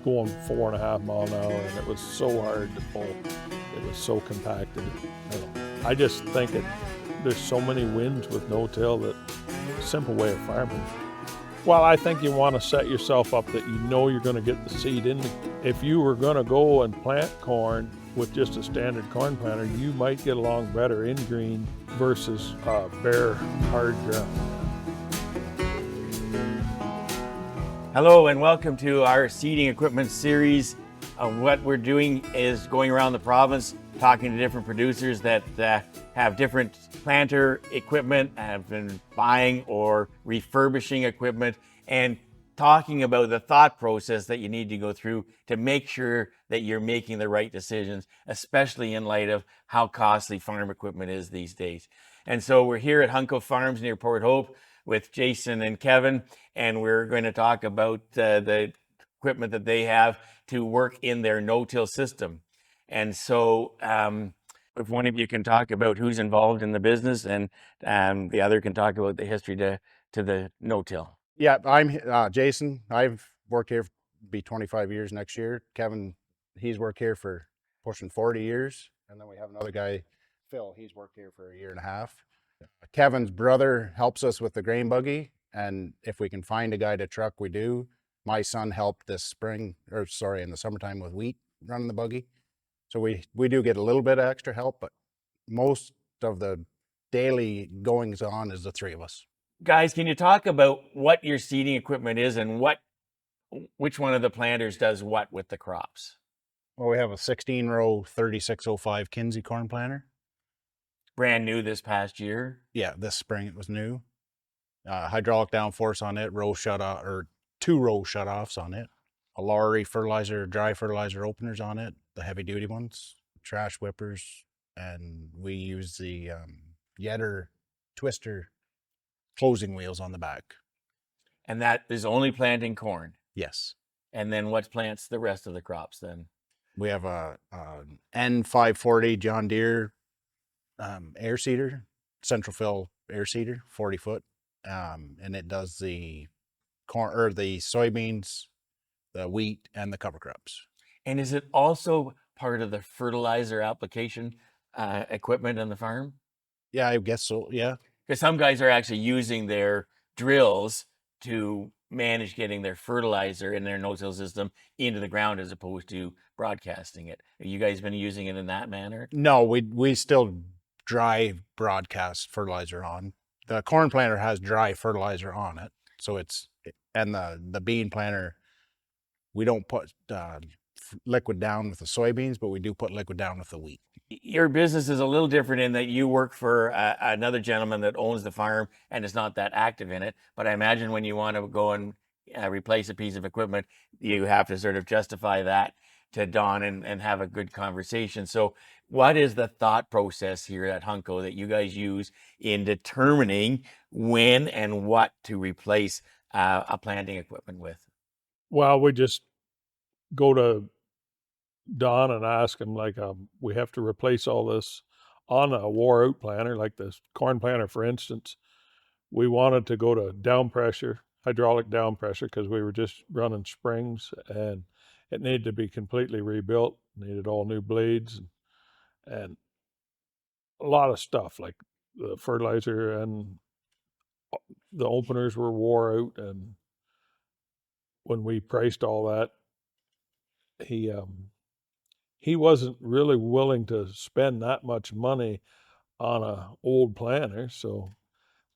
going 4.5 mile an hour, and it was so hard to pull. It was so compacted. I just think there's so many winds with no-till that simple way of farming. Well, I think you want to set yourself up that you know you're going to get the seed in. If you were going to go and plant corn with just a standard corn planter, you might get along better in green versus bare, hard ground. Hello and welcome to our seeding equipment series. What we're doing is going around the province, talking to different producers that have different planter equipment, have been buying or refurbishing equipment, and talking about the thought process that you need to go through to make sure that you're making the right decisions, especially in light of how costly farm equipment is these days. And so we're here at Hunco Farms near Port Hope with Jason and Kevin, and we're going to talk about the equipment that they have to work in their no-till system. And so if one of you can talk about who's involved in the business, and the other can talk about the history to the no-till. Yeah, I'm Jason. I've worked here, be 25 years next year. Kevin, he's worked here for pushing 40 years. And then we have another guy, Phil, he's worked here for 1.5 years. Kevin's brother helps us with the grain buggy. And if we can find a guy to truck, we do. My son helped this spring, in the summertime with wheat running the buggy. So we do get a little bit of extra help, but most of the daily goings on is the three of us. Guys, can you talk about what your seeding equipment is and which one of the planters does what with the crops? Well, we have a 16-row 3605 Kinze corn planter. Brand new this past year. Yeah, this spring it was new. Hydraulic downforce on it, two-row shutoffs on it. A Lorry fertilizer, dry fertilizer openers on it, the heavy-duty ones, trash whippers, and we use the Yetter twister closing wheels on the back. And that is only planting corn. Yes. And then what plants the rest of the crops then? We have a N540 John Deere air seeder, central fill air seeder, 40 foot. And it does the corn or the soybeans, the wheat, and the cover crops. And is it also part of the fertilizer application equipment on the farm? Yeah, I guess so. Yeah. Because some guys are actually using their drills to manage getting their fertilizer in their no-till system into the ground as opposed to broadcasting it. Have you guys been using it in that manner? No, we still dry broadcast fertilizer on. The corn planter has dry fertilizer on it, so and the bean planter, we don't put liquid down with the soybeans, but we do put liquid down with the wheat. Your business is a little different in that you work for another gentleman that owns the farm and is not that active in it. But I imagine when you want to go and replace a piece of equipment, you have to sort of justify that to Don and have a good conversation. So what is the thought process here at Hunco that you guys use in determining when and what to replace a planting equipment with? Well, we just go to Don and ask him, we have to replace all this on a wore out planter, like this corn planter, for instance. We wanted to go to down pressure, hydraulic down pressure, because we were just running springs and it needed to be completely rebuilt, needed all new blades and a lot of stuff, like the fertilizer and the openers were wore out. And when we priced all that, he wasn't really willing to spend that much money on a old planter, so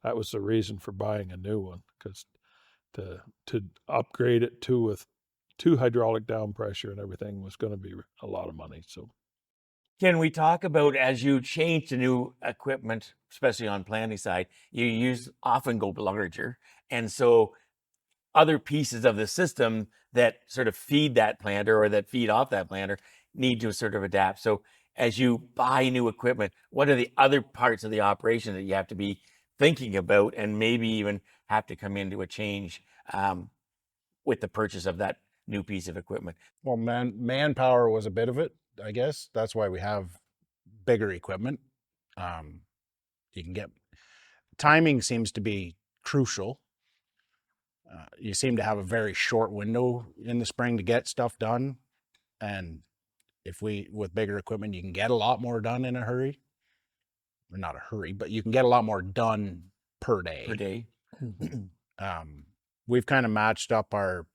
that was the reason for buying a new one, because to upgrade it with two hydraulic down pressure and everything was going to be a lot of money. So can we talk about, as you change to new equipment, especially on planting side, you often go larger, and so other pieces of the system that sort of feed that planter or that feed off that planter need to sort of adapt. So as you buy new equipment, what are the other parts of the operation that you have to be thinking about and maybe even have to come into a change with the purchase of that new piece of equipment? Well, manpower was a bit of it, I guess. That's why we have bigger equipment. You can get timing seems to be crucial. You seem to have a very short window in the spring to get stuff done. And with bigger equipment, you can get a lot more done in a hurry. Or not a hurry, but you can get a lot more done per day. Per day. We've kind of matched up our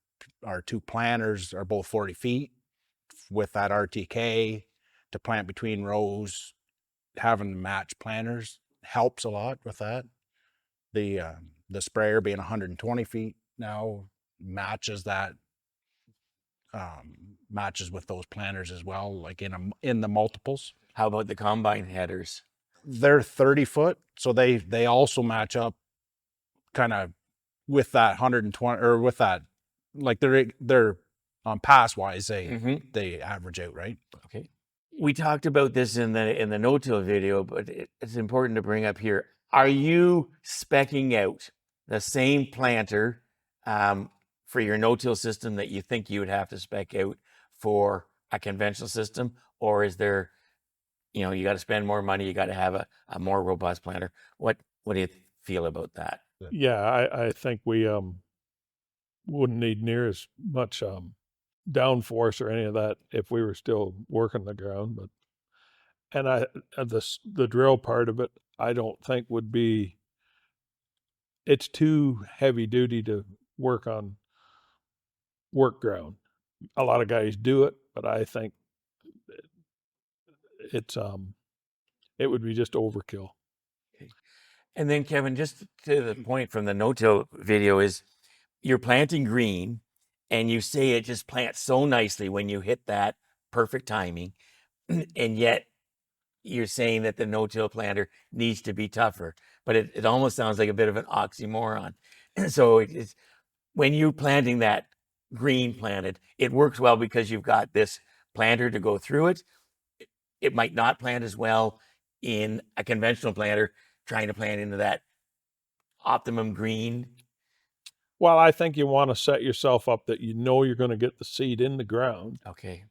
two planters are both 40 feet with that RTK to plant between rows. Having match planters helps a lot with that. The sprayer being 120 feet now matches that, matches with those planters as well, like in the multiples. How about the combine headers? They're 30 foot, so they also match up kind of with that 120, or with that, like they're pass wise, they average out, right? Okay. We talked about this in the no-till video, but it's important to bring up here. Are you speccing out the same planter for your no-till system that you think you would have to spec out for a conventional system? Or is there, you got to spend more money, you got to have a more robust planter? What do you feel about that? Yeah, I think we wouldn't need near as much downforce or any of that if we were still working the ground. But the drill part of it, I don't think would be. It's too heavy duty to work on work ground. A lot of guys do it, but I think it's it would be just overkill. Okay. And then Kevin, just to the point from the no-till video, is you're planting green and you say it just plants so nicely when you hit that perfect timing, and yet you're saying that the no-till planter needs to be tougher, but it almost sounds like a bit of an oxymoron. So it's when you're planting that green planted, it works well because you've got this planter to go through it. It might not plant as well in a conventional planter trying to plant into that optimum green. Well, I think you want to set yourself up that you're going to get the seed in the ground. Okay.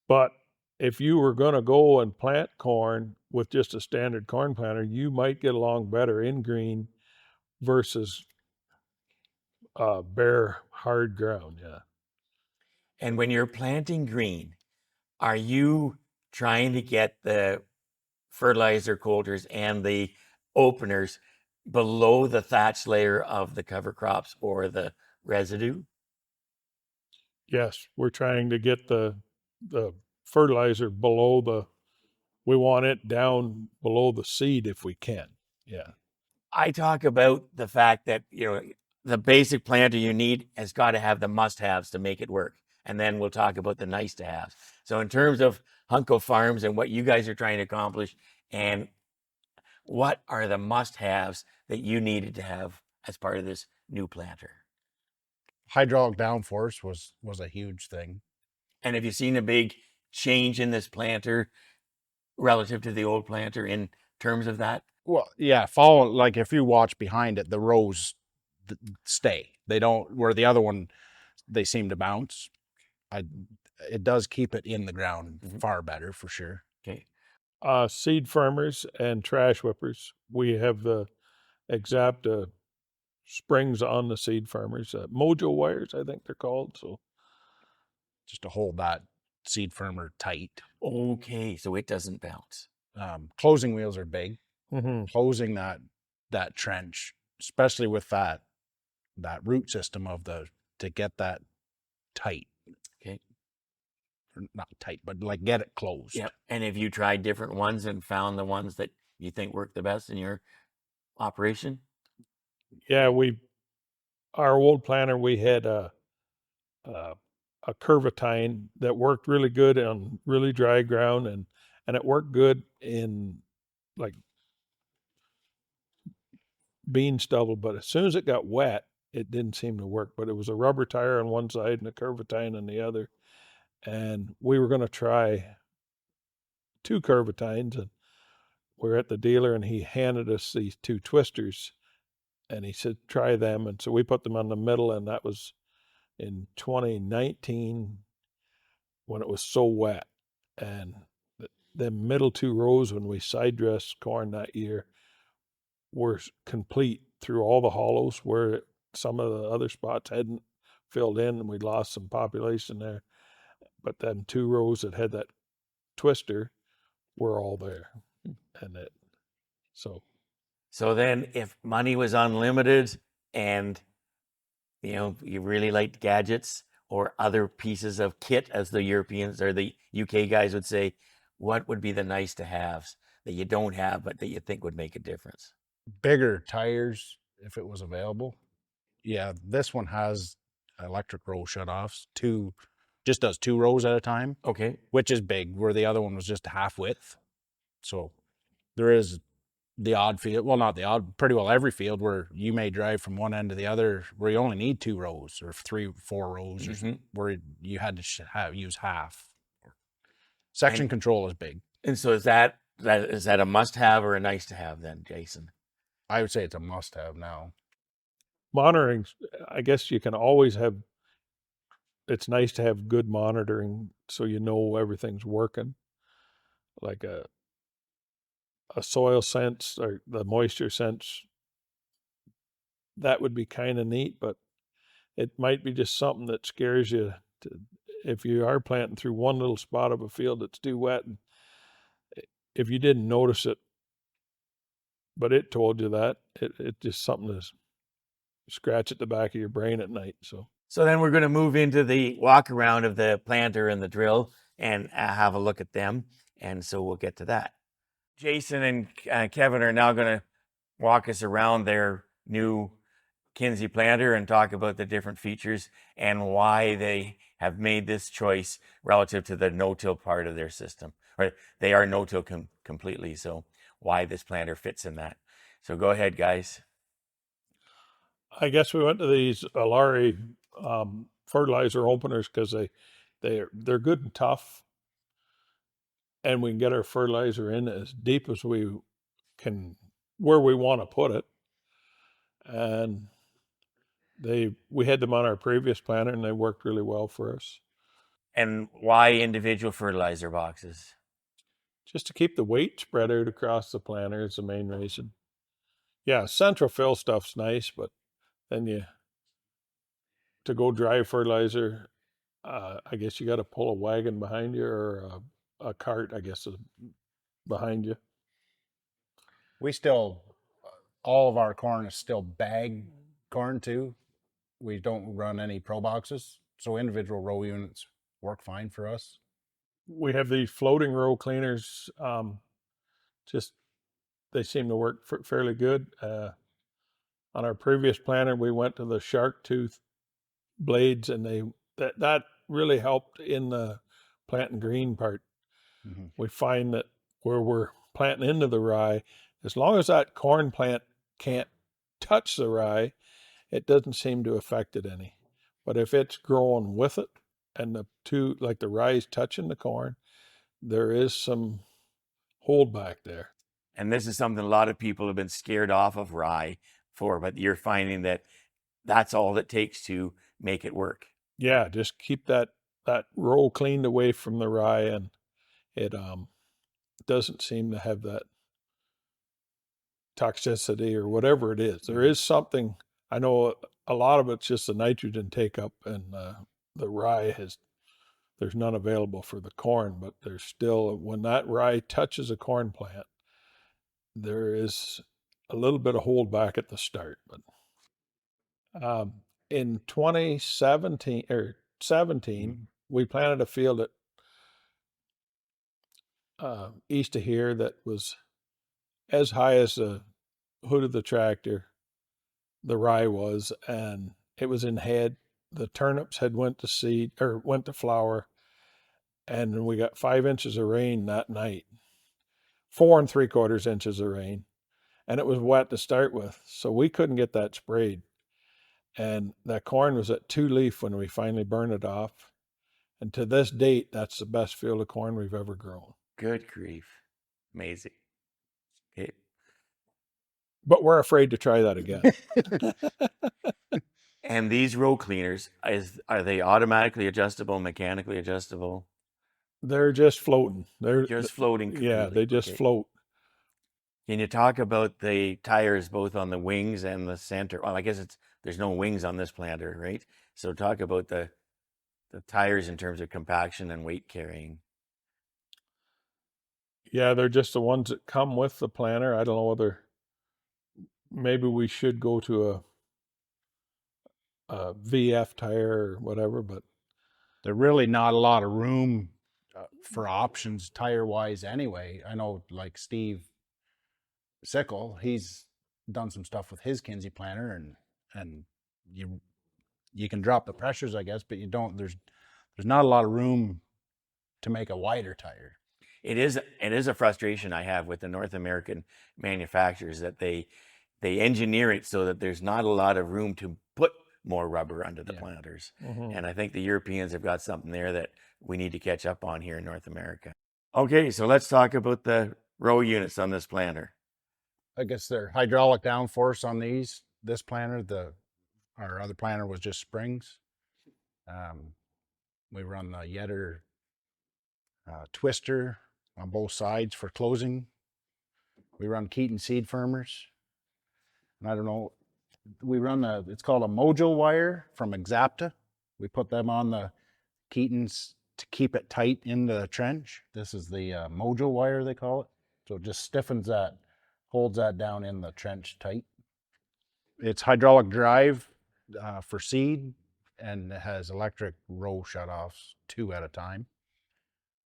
But if you were going to go and plant corn with just a standard corn planter, you might get along better in green versus bare, hard ground. Yeah. And when you're planting green, are you trying to get the fertilizer coulters and the openers below the thatch layer of the cover crops or the residue? Yes, we're trying to get the fertilizer below we want it down below the seed if we can. Yeah. I talk about the fact that, the basic planter you need has got to have the must-haves to make it work. And then we'll talk about the nice-to-haves. So in terms of Hunco Farms and what you guys are trying to accomplish, and what are the must-haves that you needed to have as part of this new planter? Hydraulic downforce was a huge thing. And have you seen a big change in this planter relative to the old planter in terms of that? Well, yeah, like if you watch behind it, the rows stay. They don't, where the other one, they seem to bounce. It does keep it in the ground far better for sure. Okay. Seed firmers and trash whippers. We have the exact springs on the seed firmers, mojo wires, I think they're called. So just to hold that seed firmer tight. Okay, so it doesn't bounce. Closing wheels are big. mm-hmm. Closing that trench, especially with that root system to get that tight. Okay. Or not tight, but like get it closed. Yeah. And have you tried different ones and found the ones that you think work the best in your operation? Yeah, our old planter, we had a curvatine that worked really good on really dry ground, and it worked good in like bean stubble, but as soon as it got wet, it didn't seem to work. But it was a rubber tire on one side and a curvatine on the other. And we were going to try 2 curvatines, and we were at the dealer and he handed us these 2 twisters and he said, try them. And so we put them on the middle, and that was in 2019 when it was so wet. And the middle 2 rows when we side dressed corn that year were complete through all the hollows where some of the other spots hadn't filled in and we lost some population there. But then 2 rows that had that twister were all there. And So then if money was unlimited and you really liked gadgets or other pieces of kit, as the Europeans or the UK guys would say, what would be the nice to haves that you don't have but that you think would make a difference? Bigger tires if it was available. Yeah, this one has electric row shutoffs. Just does 2 rows at a time, Okay. which is big, where the other one was just half width. So there is the odd field, well, not the odd, pretty well every field where you may drive from one end to the other where you only need 2 rows or 3-4 rows, or where you had to use half. Section control is big. And so is that a must-have or a nice-to-have then, Jason? I would say it's a must-have now. monitoring, I guess you can always have, it's nice to have good monitoring so you know everything's working. Like a soil sense or the moisture sense, that would be kind of neat, but it might be just something that scares you if you are planting through one little spot of a field that's too wet. And if you didn't notice it, but it told you that, it just something to scratch at the back of your brain at night. So then we're going to move into the walk around of the planter and the drill and have a look at them. And so we'll get to that. Jason and Kevin are now going to walk us around their new Kinze planter and talk about the different features and why they have made this choice relative to the no-till part of their system. Or they are no-till completely, so why this planter fits in that. So go ahead, guys. I guess we went to these Alari fertilizer openers because they're good and tough, and we can get our fertilizer in as deep as we can where we want to put it. And we had them on our previous planter and they worked really well for us. And why individual fertilizer boxes? Just to keep the weight spread out across the planter is the main reason. Yeah, central fill stuff's nice, but then to go dry fertilizer, I guess you got to pull a wagon behind you or a cart, I guess, behind you. We still, all of our corn is still bag corn too. We don't run any pro boxes, so individual row units work fine for us. We have these floating row cleaners. Just they seem to work fairly good. On our previous planter, we went to the shark tooth blades, and that really helped in the planting green part. Mm-hmm. We find that where we're planting into the rye, as long as that corn plant can't touch the rye, it doesn't seem to affect it any. But if it's growing with it and the rye is touching the corn, there is some holdback there. And this is something a lot of people have been scared off of rye for, but you're finding that that's all it takes to make it work. Yeah, just keep that row cleaned away from the rye, and it doesn't seem to have that toxicity or whatever it is. There is something, I know a lot of it's just the nitrogen take up, and the rye there's none available for the corn, but there's still, when that rye touches a corn plant, there is a little bit of holdback at the start. But in 2017 or 17, we planted a field at east of here that was as high as the hood of the tractor, the rye was, and it was in head. The turnips had went to flower, and we got 5 inches of rain that night, 4 3/4 inches of rain, and it was wet to start with, so we couldn't get that sprayed. And that corn was at 2 leaf when we finally burned it off. And to this date, that's the best field of corn we've ever grown. Good grief. Amazing. Okay. But we're afraid to try that again. And these row cleaners, are they automatically adjustable, mechanically adjustable? They're just floating. They're just floating. Yeah, they just float. Can you talk about the tires both on the wings and the center? Well, I guess it's there's no wings on this planter, right? So talk about the tires in terms of compaction and weight carrying. Yeah, they're just the ones that come with the planter. I don't know whether maybe we should go to a VF tire or whatever, but There's really not a lot of room for options tire wise anyway. I know like Steve Sickle, he's done some stuff with his Kinze planter, and you can drop the pressures, I guess, but you don't. There's not a lot of room to make a wider tire. It is a frustration I have with the North American manufacturers that they engineer it so that there's not a lot of room to put more rubber under the planters. And I think the Europeans have got something there that we need to catch up on here in North America. Okay, so let's talk about the row units on this planter. I guess they're hydraulic downforce on these. This planter, our other planter was just springs. We run the Yetter twister on both sides for closing. We run Keaton seed firmers. And I don't know, we run it's called a Mojo wire from Exacta. We put them on the Keatons to keep it tight in the trench. This is the Mojo wire, they call it. So it just stiffens that, holds that down in the trench tight. It's hydraulic drive for seed, and it has electric row shutoffs, 2 at a time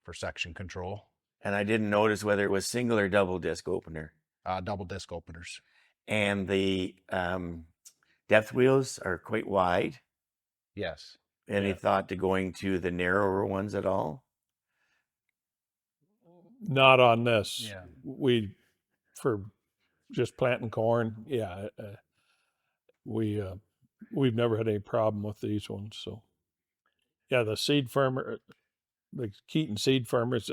for section control. And I didn't notice whether it was single or double disc opener. Double disc openers. And the depth wheels are quite wide. Yes. Any thought to going to the narrower ones at all? not on this. Yeah. We, for just planting corn, we've never had any problem with these ones. So, yeah, the seed firmer, the Keaton seed firmers.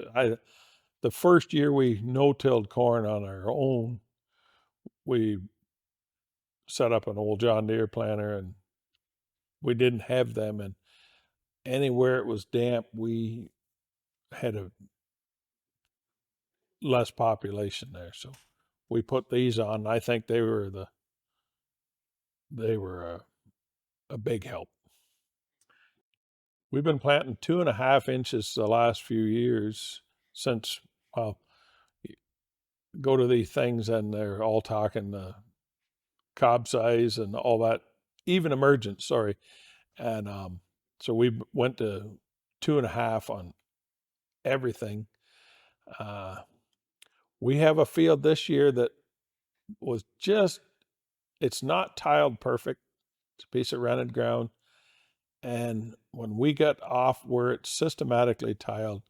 The first year we no-tilled corn on our own, we set up an old John Deere planter, and we didn't have them. And anywhere it was damp, we had a less population there. So we put these on. I think they were a big help. We've been planting 2.5 inches the last few years since, well, go to these things and they're all talking the cob size and all that, even emergence, sorry. And so we went to 2.5 on everything. We have a field this year that was just, it's not tiled perfect. It's a piece of rented ground. And when we got off where it's systematically tiled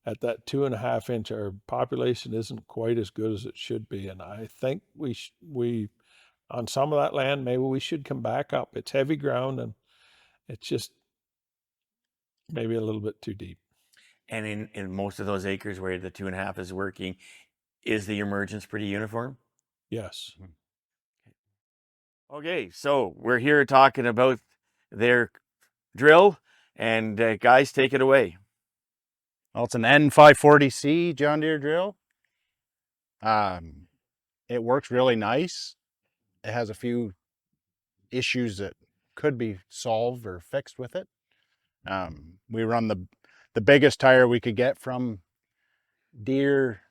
at that 2.5 inch, our population isn't quite as good as it should be. And I think we on some of that land, maybe we should come back up. It's heavy ground and it's just maybe a little bit too deep. And in most of those acres where the 2.5 is working, is the emergence pretty uniform? Yes. Okay, so we're here talking about their drill, and guys, take it away. Well, it's an N540C John Deere drill. It works really nice. It has a few issues that could be solved or fixed with it. We run the biggest tire we could get from Deere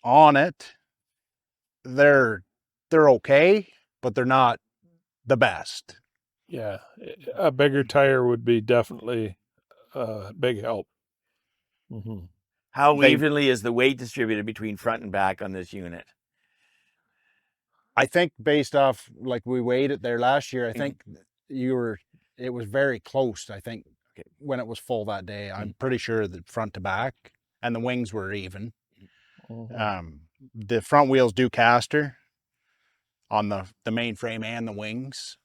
on it. They're okay, but they're not the best. Yeah, a bigger tire would be definitely a big help. Mm-hmm. How evenly is the weight distributed between front and back on this unit? I think based off, like, we weighed it there last year, I think it was very close. I think when it was full that day, I'm pretty sure that front to back and the wings were even. Mm-hmm. The front wheels do caster on the main frame and the wings.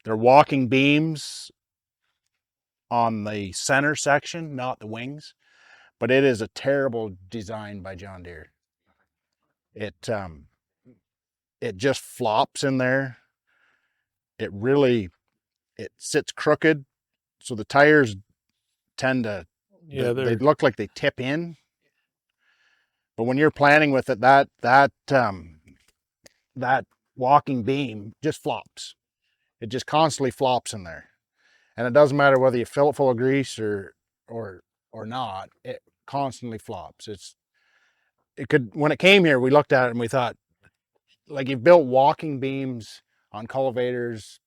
They're walking beams on the center section, not the wings, but it is a terrible design by John Deere. It just flops in there. It sits crooked, so the tires tend to, they look like they tip in. But when you're planning with it, that walking beam just flops. It just constantly flops in there. And it doesn't matter whether you fill it full of grease or not, it constantly flops. When it came here, we looked at it and we thought, like, you've built walking beams on cultivators,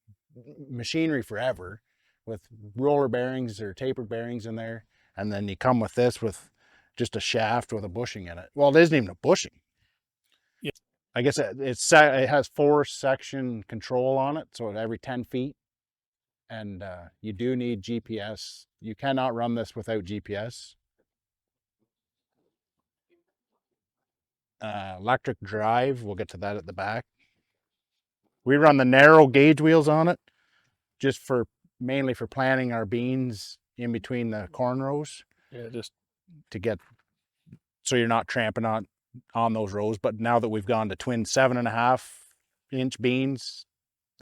machinery forever with roller bearings or tapered bearings in there. And then you come with this with just a shaft with a bushing in it. Well, it isn't even a bushing. Yeah. I guess it has 4 section control on it. So at every 10 feet. And you do need GPS. You cannot run this without GPS. Electric drive, we'll get to that at the back. We run the narrow gauge wheels on it, just mainly for planting our beans in between the corn rows. Yeah, just to get, so you're not tramping on those rows. But now that we've gone to twin 7.5-inch beans,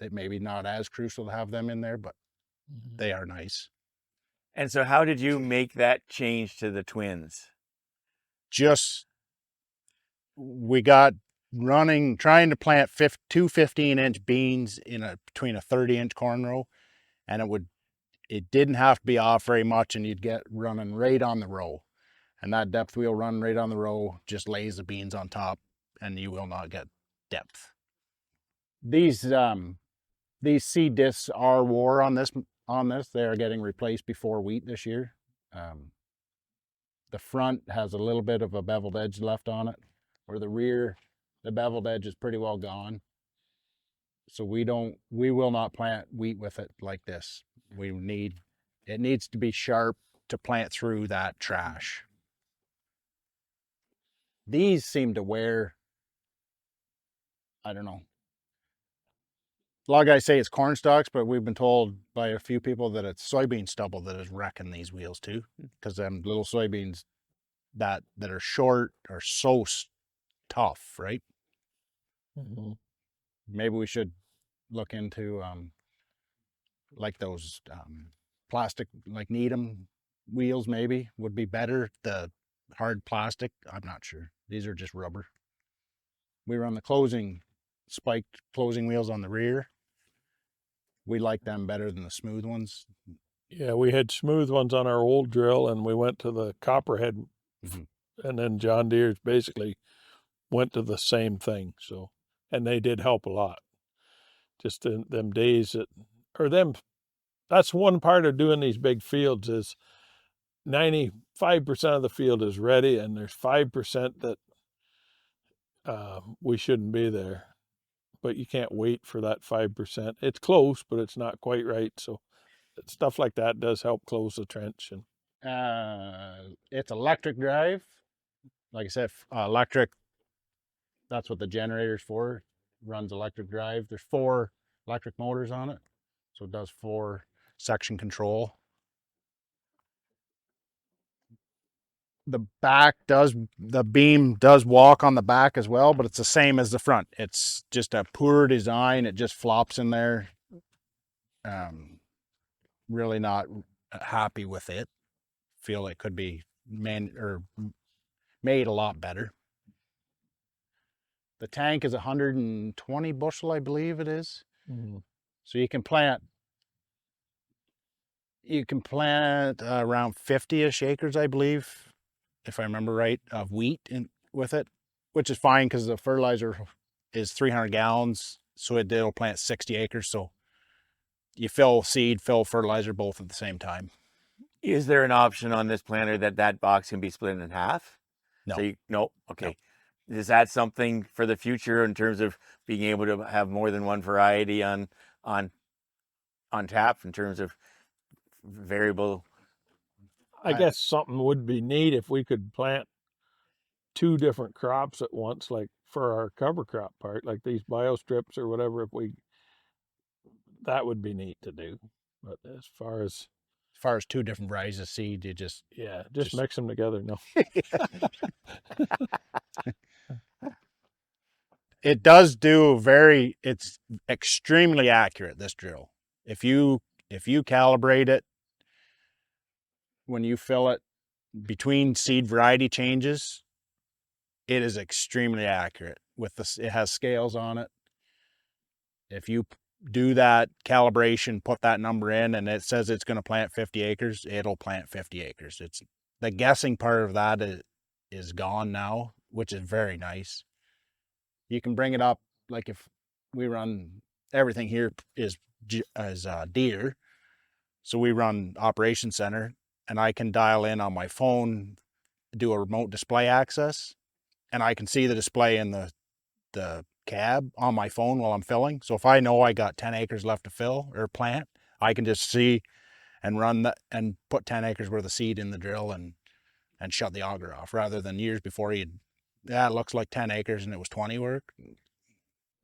it may be not as crucial to have them in there, but they are nice. And so how did you make that change to the twins? We got running, trying to plant 2 15-inch beans between a 30-inch corn row, and it didn't have to be off very much, and you'd get running right on the row. And that depth wheel run right on the row just lays the beans on top, and you will not get depth. These seed discs are wore on this. They are getting replaced before wheat this year. The front has a little bit of a beveled edge left on it, where the rear, the beveled edge is pretty well gone. So we will not plant wheat with it like this. It needs to be sharp to plant through that trash. These seem to wear, I don't know. A lot of guys say it's corn stalks, but we've been told by a few people that it's soybean stubble that is wrecking these wheels too, because them little soybeans that are short are so tough, right? mm-hmm. Maybe we should look into like those plastic, like Needham wheels maybe would be better. The hard plastic, I'm not sure. These are just rubber. We run the spiked closing wheels on the rear. We like them better than the smooth ones. Yeah, we had smooth ones on our old drill, and we went to the copperhead, and then John Deere's basically went to the same thing. So, and they did help a lot. Just in them days that's one part of doing these big fields is 95% of the field is ready, and there's 5% that we shouldn't be there. But you can't wait for that 5%. It's close, but it's not quite right. So stuff like that does help close the trench. And it's electric drive. Like I said, electric, that's what the generator's for. Runs electric drive. There's 4 electric motors on it. So it does 4 section control. The beam does walk on the back as well, but it's the same as the front. It's just a poor design. It just flops in there. Really not happy with it. Feel it could be made a lot better. The tank is 120 bushel, I believe it is. mm-hmm. So you can plant around 50-ish acres, I believe, if I remember right, of wheat with it, which is fine because the fertilizer is 300 gallons, so it'll plant 60 acres. So you fill seed, fill fertilizer both at the same time. Is there an option on this planter that box can be split in half? No. No? Okay. No. Is that something for the future in terms of being able to have more than one variety on tap in terms of variable? I guess something would be neat if we could plant 2 different crops at once, like for our cover crop part, like these bio strips or whatever. That would be neat to do. But as far as 2 different varieties of seed, you just mix them together. No. It does it's extremely accurate, this drill. If you calibrate it when you fill it between seed variety changes, it is extremely accurate. It has scales on it. If you do that calibration, put that number in, and it says it's going to plant 50 acres, it'll plant 50 acres. It's the guessing part of that is gone now, which is very nice. You can bring it up, like if we run, everything here is deer. So we run Operations Center, and I can dial in on my phone, do a remote display access, and I can see the display in the cab on my phone while I'm filling. So if I know I got 10 acres left to fill or plant, I can just see and run that and put 10 acres worth of seed in the drill and shut the auger off, rather than years before it looks like 10 acres and it was 20 work.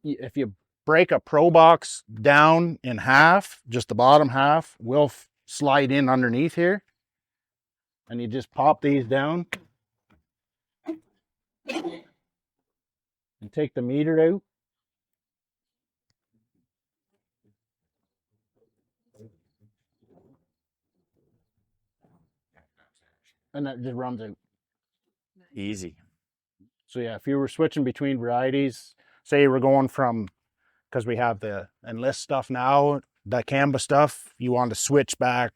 If you break a Pro Box down in half, just the bottom half will slide in underneath here, and you just pop these down and take the meter out. And that just runs out. Easy. So yeah, if you were switching between varieties, say we're going from, because we have the Enlist stuff now, the Canva stuff, you want to switch back,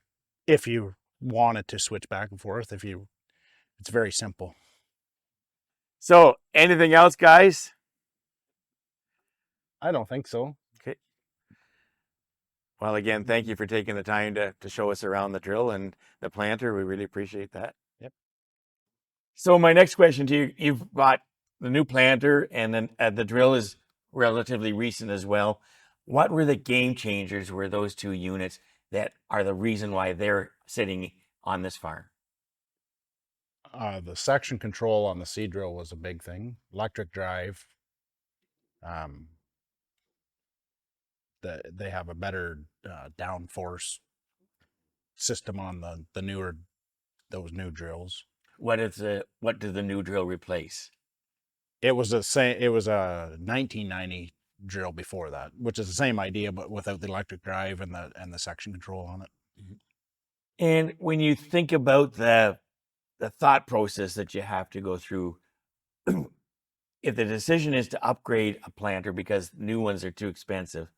if you wanted to switch back and forth, it's very simple. So anything else, guys? I don't think so. Okay. Well, again, thank you for taking the time to show us around the drill and the planter. We really appreciate that. Yep. So my next question to you, you've got the new planter, and then the drill is relatively recent as well. What were the game changers, were those two units that are the reason why they're sitting on this farm? The section control on the seed drill was a big thing. Electric drive. They have a better downforce system on those new drills. What did the new drill replace? It was a 1990 drill before that, which is the same idea, but without the electric drive and the section control on it. And when you think about the thought process that you have to go through, if the decision is to upgrade a planter because new ones are too expensive,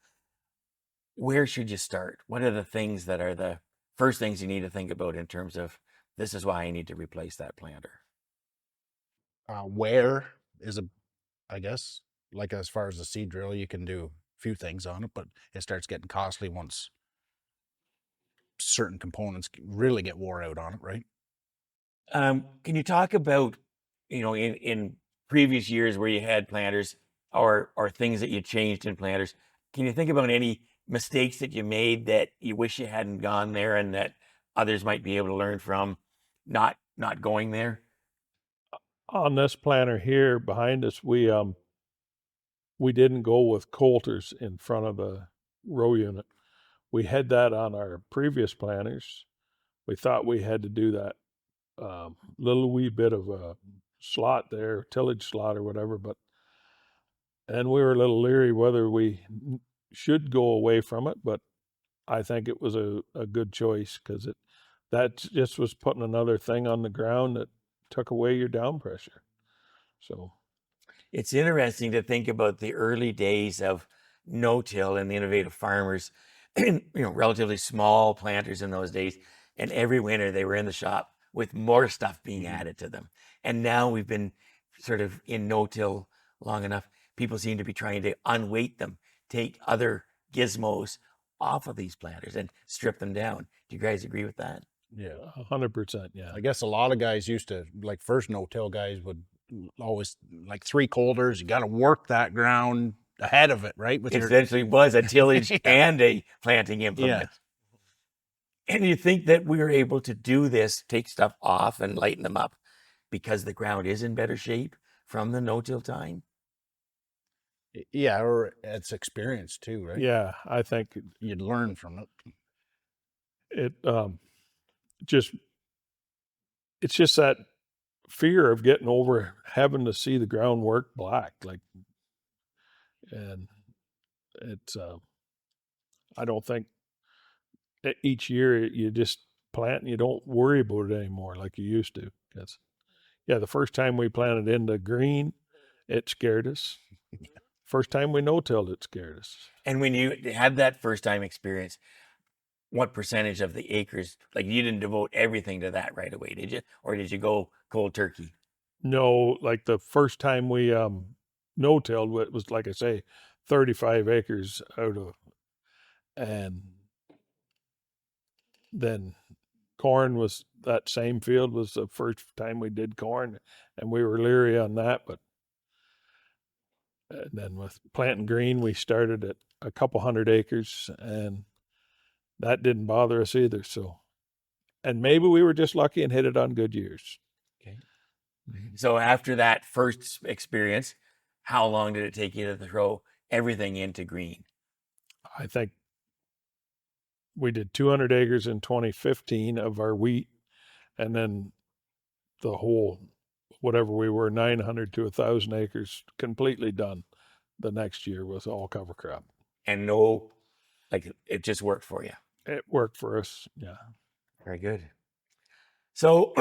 where should you start? What are the things that are the first things you need to think about in terms of, this is why I need to replace that planter? Where is I guess, like as far as the seed drill, you can do a few things on it, but it starts getting costly once certain components really get wore out on it, right? Can you talk about, in previous years where you had planters or things that you changed in planters, can you think about any mistakes that you made that you wish you hadn't gone there and that others might be able to learn from not going there? On this planter here behind us, we didn't go with coulters in front of the row unit. We had that on our previous planters. We thought we had to do that little wee bit of a slot there, tillage slot or whatever, and we were a little leery whether we should go away from it, but I think it was a good choice, because that just was putting another thing on the ground that took away your down pressure. So it's interesting to think about the early days of no-till and the innovative farmers, relatively small planters in those days. And every winter they were in the shop with more stuff being added to them. And now we've been sort of in no-till long enough. People seem to be trying to unweight them, take other gizmos off of these planters and strip them down. Do you guys agree with that? Yeah, 100%. Yeah. I guess a lot of guys used to, like first no-till guys would always, like 3 coulters, you got to work that ground ahead of it, right? It essentially was a tillage and a planting implement. Yeah. And you think that we were able to do this, take stuff off and lighten them up because the ground is in better shape from the no-till time? Yeah, or it's experience too, right? Yeah, I think you'd learn from it. It's just that fear of getting over having to see the ground work black, and it's I don't think each year you just plant and you don't worry about it anymore like you used to. The first time we planted into green, it scared us. first time we no-tilled, it scared us. And when you had that first time experience, what percentage of the acres, like you didn't devote everything to that right away, did you? Or did you go cold turkey? No, like the first time we no-tilled, it was, like I say, 35 acres out of, and then corn was, that same field was the first time we did corn, and we were leery on that. But and then with planting green, we started at a couple hundred acres, and that didn't bother us either. So, and maybe we were just lucky and hit it on good years. Okay. So after that first experience, how long did it take you to throw everything into green? I think we did 200 acres in 2015 of our wheat, and then the whole, whatever we were, 900 to 1,000 acres completely done the next year with all cover crop. And no, like it just worked for you. It worked for us. Yeah. Very good. So,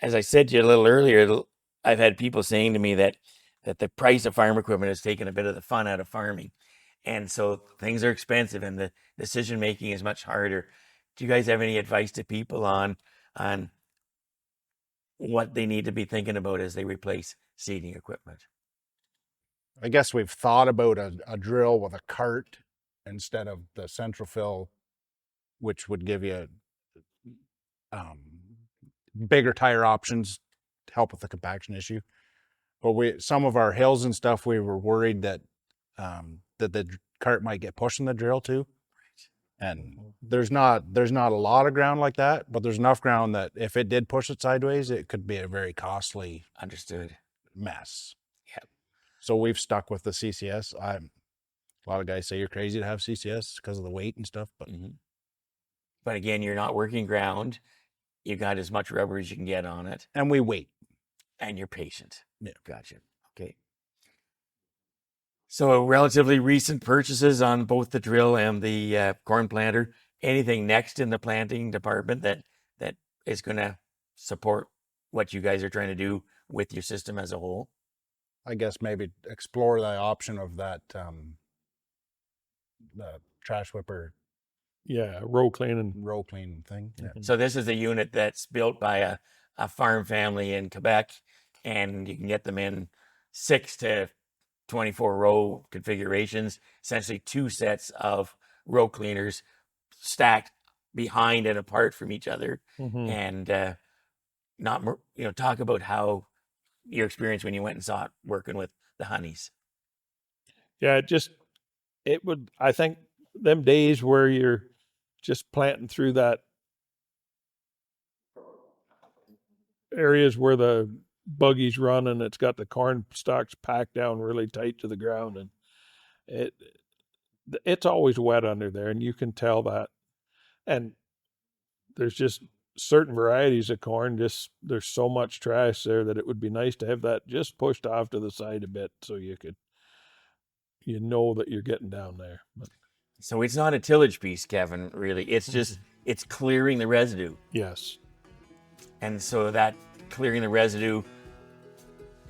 as I said to you a little earlier, I've had people saying to me that the price of farm equipment has taken a bit of the fun out of farming. And so things are expensive and the decision making is much harder. Do you guys have any advice to people on what they need to be thinking about as they replace seeding equipment? I guess we've thought about a drill with a cart instead of the central fill, which would give you bigger tire options to help with the compaction issue. But some of our hills and stuff, we were worried that that the cart might get pushed in the drill too. And there's not a lot of ground like that, but there's enough ground that if it did push it sideways, it could be a very costly mess. Yep. So we've stuck with the CCS. A lot of guys say you're crazy to have CCS because of the weight and stuff, but but again, you're not working ground. You got as much rubber as you can get on it, and we wait, and you're patient. Yeah, gotcha. Okay. So relatively recent purchases on both the drill and the corn planter. Anything next in the planting department that is going to support what you guys are trying to do with your system as a whole? I guess maybe explore the option of that the trash whipper. Yeah, row cleaning thing. Yeah. So this is a unit that's built by a farm family in Quebec, and you can get them in 6 to 24 row configurations, essentially 2 sets of row cleaners stacked behind and apart from each other. And talk about how your experience when you went and saw it working with the honeys. Yeah, I think them days where you're just planting through that areas where the buggies run and it's got the corn stalks packed down really tight to the ground, and it's always wet under there, and you can tell that. And there's just certain varieties of corn, there's so much trash there that it would be nice to have that just pushed off to the side a bit so you know that you're getting down there. So it's not a tillage piece, Kevin, really. It's just, it's clearing the residue. Yes. And so that clearing the residue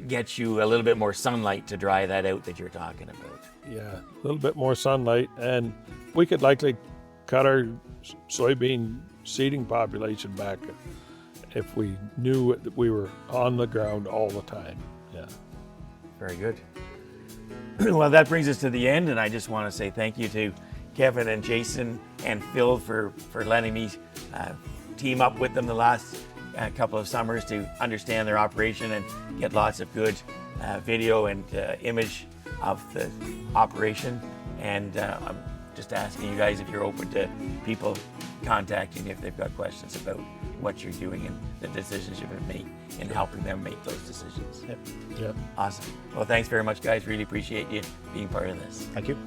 gets you a little bit more sunlight to dry that out that you're talking about. Yeah, a little bit more sunlight, and we could likely cut our soybean seeding population back if we knew that we were on the ground all the time. Yeah. Very good. Well, that brings us to the end, and I just want to say thank you to Kevin and Jason and Phil for letting me team up with them the last couple of summers to understand their operation and get lots of good video and image of the operation. And I'm just asking you guys if you're open to people contacting you if they've got questions about what you're doing and the decisions you're going to make and helping them make those decisions. Yep. Awesome. Well, thanks very much, guys. Really appreciate you being part of this. Thank you.